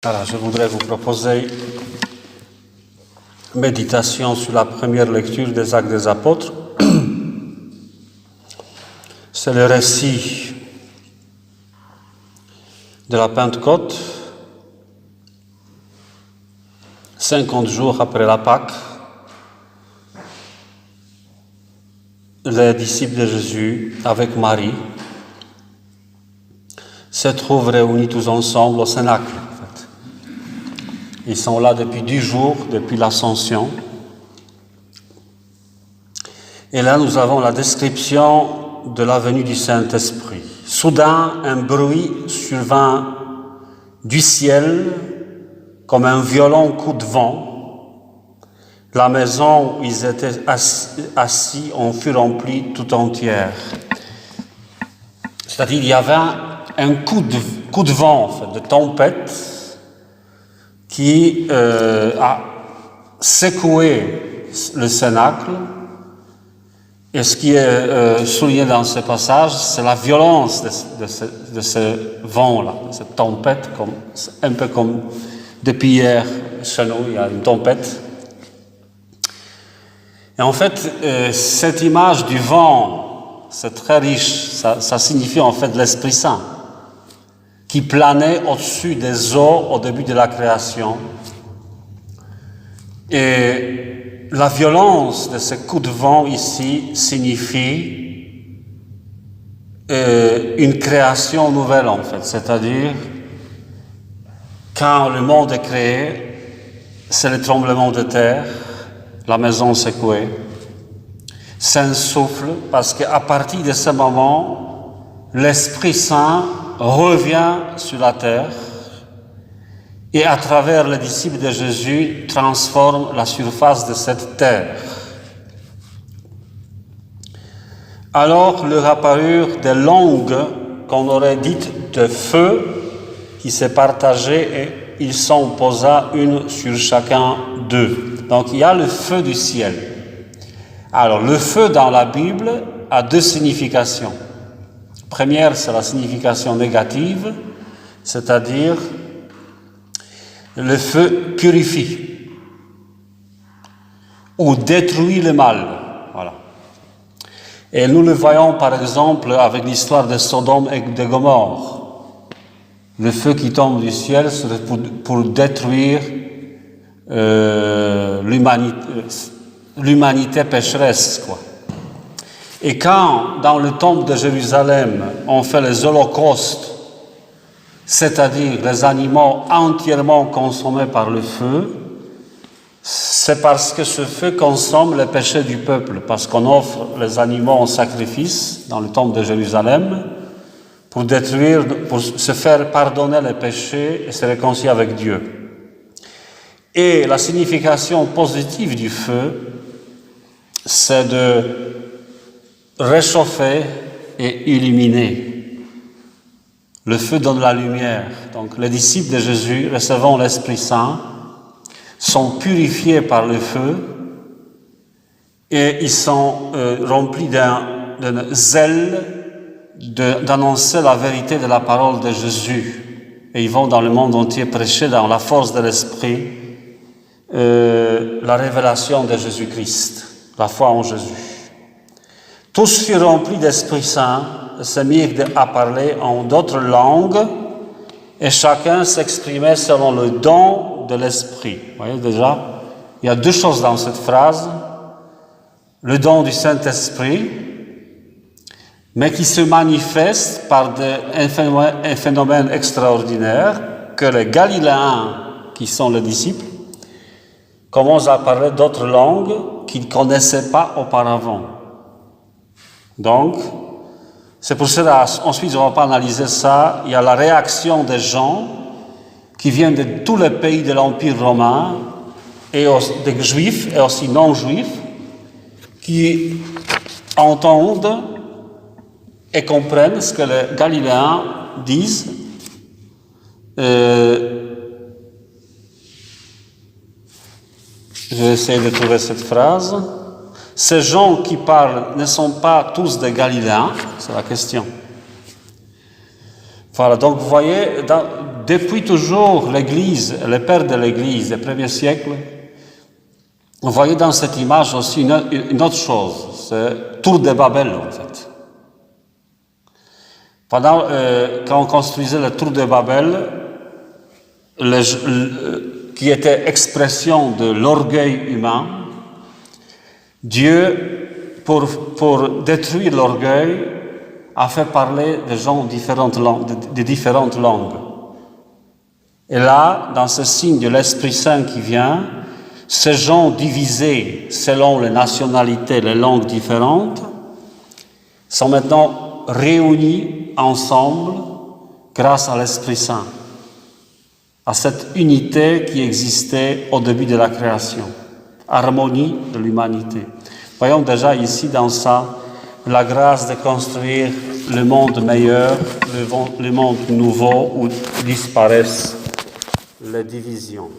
Alors, je voudrais vous proposer méditation sur la première lecture des Actes des Apôtres. C'est le récit de la Pentecôte, 50 jours après la Pâque. Les disciples de Jésus, avec Marie, se trouvent réunis tous ensemble au Cénacle. Ils sont là depuis 10 jours, depuis l'Ascension. Et là, nous avons la description de la venue du Saint-Esprit. Soudain, un bruit survint du ciel comme un violent coup de vent. La maison où ils étaient assis en fut remplie tout entière. C'est-à-dire, il y avait un coup de vent, en fait, de tempête, qui a secoué le Cénacle. Et ce qui est souligné dans ce passage, c'est la violence de ce vent-là, de cette tempête, un peu comme depuis hier chez nous, il y a une tempête. Et en fait, cette image du vent, c'est très riche, ça signifie en fait l'Esprit Saint, qui planait au-dessus des eaux au début de la création. Et la violence de ce coup de vent ici signifie une création nouvelle en fait, c'est-à-dire quand le monde est créé, c'est le tremblement de terre, la maison secouée, c'est un souffle, parce qu'à partir de ce moment, l'Esprit Saint revient sur la terre et à travers les disciples de Jésus transforme la surface de cette terre. Alors leur apparurent des langues qu'on aurait dites de feu qui s'est partagé et il s'en posa une sur chacun d'eux. Donc il y a le feu du ciel. Alors le feu dans la Bible a deux significations. Première, c'est la signification négative, c'est-à-dire le feu purifie ou détruit le mal. Voilà. Et nous le voyons par exemple avec l'histoire de Sodome et de Gomorrhe. Le feu qui tombe du ciel, c'est pour détruire l'humanité pécheresse, quoi. Et quand, dans le temple de Jérusalem, on fait les holocaustes, c'est-à-dire les animaux entièrement consommés par le feu, c'est parce que ce feu consomme les péchés du peuple, parce qu'on offre les animaux en sacrifice dans le temple de Jérusalem pour se faire pardonner les péchés et se réconcilier avec Dieu. Et la signification positive du feu, c'est de réchauffer et illuminer. Le feu donne la lumière. Donc les disciples de Jésus, recevant l'Esprit Saint, sont purifiés par le feu et ils sont remplis d'un zèle d'annoncer la vérité de la parole de Jésus. Et ils vont dans le monde entier prêcher dans la force de l'Esprit la révélation de Jésus-Christ, la foi en Jésus. Tous furent remplis d'Esprit Saint, se mirent à parler en d'autres langues, et chacun s'exprimait selon le don de l'Esprit. Vous voyez déjà, il y a deux choses dans cette phrase. Le don du Saint-Esprit, mais qui se manifeste par un phénomène extraordinaire, que les Galiléens, qui sont les disciples, commencent à parler d'autres langues qu'ils ne connaissaient pas auparavant. Donc, c'est pour cela, ensuite on ne va pas analyser ça, il y a la réaction des gens qui viennent de tous les pays de l'Empire romain, et des juifs et aussi non-juifs, qui entendent et comprennent ce que les Galiléens disent. Je vais essayer de trouver cette phrase. Ces gens qui parlent ne sont pas tous des Galiléens, c'est la question. Voilà, donc vous voyez, depuis toujours, l'Église, les pères de l'Église des premiers siècles, vous voyez dans cette image aussi une autre chose, c'est Tour de Babel en fait. Quand on construisait le Tour de Babel, qui était expression de l'orgueil humain, Dieu, pour détruire l'orgueil, a fait parler des gens de différentes langues. Et là, dans ce signe de l'Esprit Saint qui vient, ces gens divisés selon les nationalités, les langues différentes, sont maintenant réunis ensemble grâce à l'Esprit Saint, à cette unité qui existait au début de la création, harmonie de l'humanité. Voyons déjà ici dans ça la grâce de construire le monde meilleur, le monde nouveau où disparaissent les divisions.